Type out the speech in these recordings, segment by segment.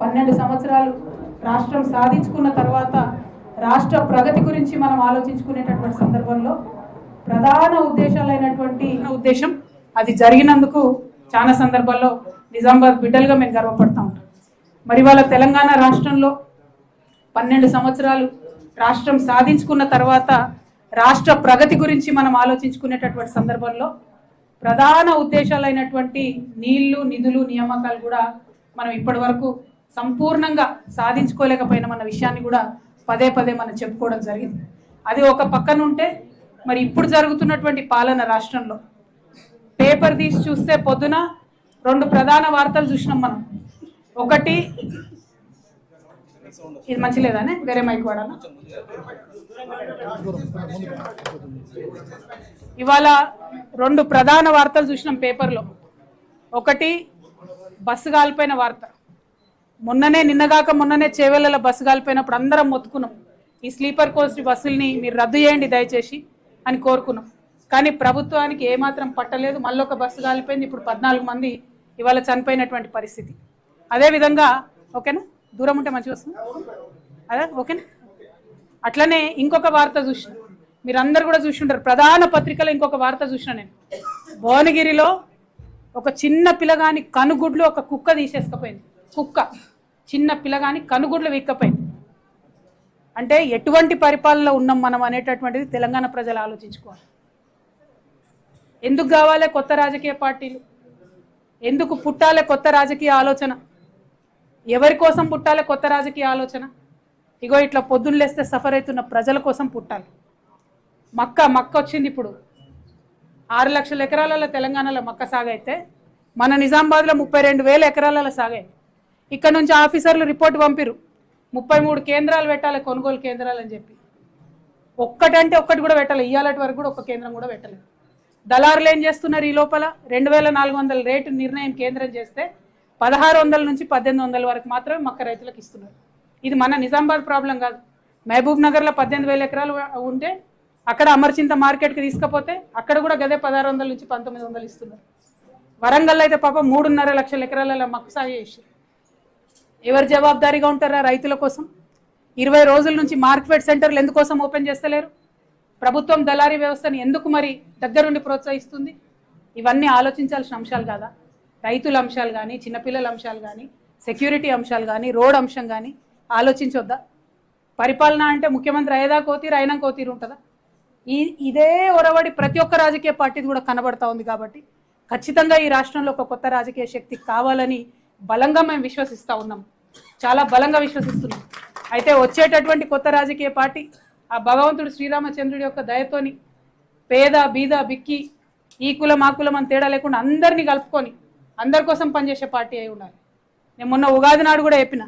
12 సంవత్సరాలు రాష్ట్రం సాధించుకున్న తర్వాత రాష్ట్ర ప్రగతి గురించి మనం ఆలోచించుకునేటటువంటి సందర్భంలో ప్రధాన ఉద్దేశం అది జరిగినందుకు చాలా సందర్భాల్లో నిజామాబాద్ బిడ్డలుగా మేము గర్వపడతా ఉంటాం. మరి వాళ్ళ తెలంగాణ రాష్ట్రంలో 12 సంవత్సరాలు రాష్ట్రం సాధించుకున్న తర్వాత రాష్ట్ర ప్రగతి గురించి మనం ఆలోచించుకునేటటువంటి సందర్భంలో ప్రధాన ఉద్దేశాలైనటువంటి నీళ్లు, నిధులు, నియామకాలు కూడా మనం ఇప్పటి వరకు సంపూర్ణంగా సాధించుకోలేకపోయినామన్న విషయాన్ని కూడా పదే పదే మనం చెప్పుకోవడం జరిగింది. అది ఒక పక్కన ఉంటే మరి ఇప్పుడు జరుగుతున్నటువంటి పాలన రాష్ట్రంలో పేపర్ తీసి చూస్తే పొద్దున 2 ప్రధాన వార్తలు చూసినాం మనం. ఒకటి, ఇది మంచి లేదానే, వేరే మైక్ వాడాలా? ఇవాళ 2 ప్రధాన వార్తలు చూసినాం పేపర్లో. ఒకటి బస్సు కాలిపోయిన వార్త. నిన్నగాక మొన్ననే చేవెళ్ళ బస్సు కాలిపోయినప్పుడు అందరం మొత్తుకున్నాం, ఈ స్లీపర్ కోచ్ బస్సుల్ని మీరు రద్దు చేయండి దయచేసి అని కోరుకున్నాం. కానీ ప్రభుత్వానికి ఏమాత్రం పట్టలేదు. మళ్ళీ ఒక బస్సు కాలిపోయింది. ఇప్పుడు 14 మంది ఇవాళ చనిపోయినటువంటి పరిస్థితి. అదేవిధంగా ఓకేనా, దూరం ఉంటే మంచిగా వస్తుంది అదే ఓకేనా. అట్లనే ఇంకొక వార్త చూసిన, మీరు అందరు కూడా చూసింటారు, ప్రధాన పత్రికలో ఇంకొక వార్త చూసిన నేను. భువనగిరిలో ఒక చిన్న పిల్లగాని కనుగుడ్లు ఒక కుక్క తీసేసుకపోయింది. కుక్క చిన్న పిల్లగాని కనుగుడ్లు వీక్కపోయింది. అంటే ఎటువంటి పరిపాలనలో ఉన్నాం మనం అనేటటువంటిది తెలంగాణ ప్రజలు ఆలోచించుకోవాలి. ఎందుకు కావాలి కొత్త రాజకీయ పార్టీలు? ఎందుకు పుట్టాలి కొత్త రాజకీయ ఆలోచన? ఎవరి కోసం పుట్టాలి కొత్త రాజకీయ ఆలోచన? ఇగో ఇట్లా పొద్దున్న లేస్తే సఫర్ అవుతున్న ప్రజల కోసం పుట్టాలి. మక్క వచ్చింది. ఇప్పుడు 6 లక్షల ఎకరాలలో తెలంగాణలో మక్క సాగైతే మన నిజామాబాద్లో 32,000 ఎకరాలలో సాగాయి. ఇక్కడ నుంచి ఆఫీసర్లు రిపోర్ట్ పంపిరు, 33 కేంద్రాలు పెట్టాలి, కొనుగోలు కేంద్రాలు అని చెప్పి. ఒక్కటంటే ఒక్కటి కూడా పెట్టాలి. ఇయ్యాలటి వరకు కూడా ఒక్క కేంద్రం కూడా పెట్టలేదు. దళారులు ఏం చేస్తున్నారు? ఈ లోపల 2,400 రేటు నిర్ణయం కేంద్రం చేస్తే 1,600 నుంచి 1,800 వరకు మాత్రమే మక్క రైతులకు ఇస్తున్నారు. ఇది మన నిజామాబాద్ ప్రాబ్లం కాదు. మహబూబ్ నగర్లో 18,000 ఎకరాలు ఉంటే అక్కడ అమర్చింత మార్కెట్కి తీసుకపోతే అక్కడ కూడా గదే 1,600 నుంచి 1,900 ఇస్తున్నారు. వరంగల్ అయితే పాపం 3.5 లక్షల ఎకరాల మక్క సాగు చేసి ఎవరు జవాబుదారీగా ఉంటారా రైతుల కోసం? 20 రోజుల నుంచి మార్కెట్ సెంటర్లు ఎందుకోసం ఓపెన్ చేస్తలేరు? ప్రభుత్వం దళారీ వ్యవస్థని ఎందుకు మరి దగ్గరుండి ప్రోత్సహిస్తుంది? ఇవన్నీ ఆలోచించాల్సిన అంశాలు కాదా? రైతుల అంశాలు కానీ, చిన్నపిల్లల అంశాలు కానీ, సెక్యూరిటీ అంశాలు కానీ, రోడ్ అంశం కానీ ఆలోచించొద్దా? పరిపాలన అంటే ముఖ్యమంత్రి అయ్యేదాకా ఓతీరు, అయినాక ఓతీరు ఉంటుందా? ఇదే ఒరవడి ప్రతి ఒక్క రాజకీయ పార్టీది కూడా కనబడతా ఉంది. కాబట్టి ఖచ్చితంగా ఈ రాష్ట్రంలో ఒక కొత్త రాజకీయ శక్తి కావాలని బలంగా మేము విశ్వసిస్తూ ఉన్నాం, చాలా బలంగా విశ్వసిస్తున్నాం. అయితే వచ్చేటటువంటి కొత్త రాజకీయ పార్టీ ఆ భగవంతుడు శ్రీరామచంద్రుడి యొక్క దయతోని పేద, బీద, బిక్కి, ఈ కులం ఆ కులం అని తేడా లేకుండా అందరినీ కలుపుకొని అందరి కోసం పనిచేసే పార్టీ అయి ఉండాలి. నేను మొన్న ఉగాది నాడు కూడా చెప్పిన,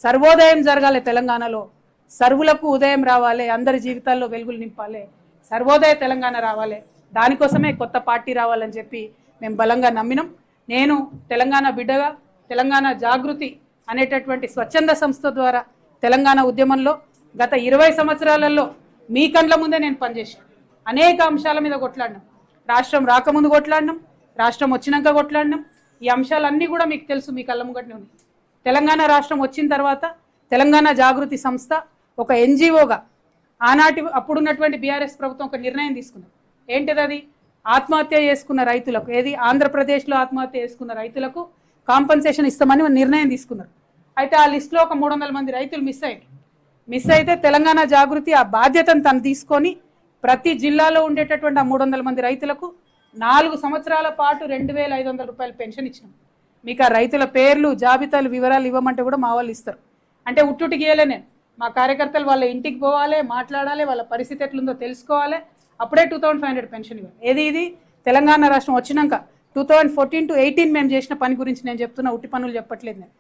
సర్వోదయం జరగాలి తెలంగాణలో, సర్వులకు ఉదయం రావాలి, అందరి జీవితాల్లో వెలుగులు నింపాలి, సర్వోదయ తెలంగాణ రావాలి, దానికోసమే కొత్త పార్టీ రావాలని చెప్పి మేము బలంగా నమ్మినాం. నేను తెలంగాణ బిడ్డగా తెలంగాణ జాగృతి అనేటటువంటి స్వచ్ఛంద సంస్థ ద్వారా తెలంగాణ ఉద్యమంలో గత 20 సంవత్సరాలలో మీ కండ్ల ముందే నేను పనిచేశాను. అనేక అంశాల మీద కొట్లాడినాం. రాష్ట్రం రాకముందు కొట్లాడినాం, రాష్ట్రం వచ్చినాక కొట్లాడినాం. ఈ అంశాలన్నీ కూడా మీకు తెలుసు, మీ కళ్ళ ముంగటనే ఉంది. తెలంగాణ రాష్ట్రం వచ్చిన తర్వాత తెలంగాణ జాగృతి సంస్థ ఒక ఎన్జిఓగా అప్పుడున్నటువంటి బీఆర్ఎస్ ప్రభుత్వం ఒక నిర్ణయం తీసుకున్నారు. ఏంటిది? అది ఆత్మహత్య చేసుకున్న రైతులకు, ఏది ఆంధ్రప్రదేశ్లో ఆత్మహత్య చేసుకున్న రైతులకు కాంపన్సేషన్ ఇస్తామని నిర్ణయం తీసుకున్నారు. అయితే ఆ లిస్టులో ఒక 300 మంది రైతులు మిస్ అయితే తెలంగాణ జాగృతి ఆ బాధ్యతను తను తీసుకొని ప్రతి జిల్లాలో ఉండేటటువంటి ఆ 300 మంది రైతులకు 4 సంవత్సరాల పాటు 2,500 రూపాయల పెన్షన్ ఇచ్చినాం. మీకు ఆ రైతుల పేర్లు, జాబితాలు, వివరాలు ఇవ్వమంటే కూడా మా వాళ్ళు ఇస్తారు. అంటే ఉట్టుటి గీయలే నేను. మా కార్యకర్తలు వాళ్ళ ఇంటికి పోవాలి, మాట్లాడాలి, వాళ్ళ పరిస్థితి ఎట్లుందో తెలుసుకోవాలి. అప్పుడే 2,500 పెన్షన్ ఇవ్వాలి. ఇది తెలంగాణ రాష్ట్రం వచ్చినాక 2014 to 18 మేము చేసిన పని గురించి నేను చెప్తున్నా, ఉట్టి పనులు చెప్పట్లేదు నేను.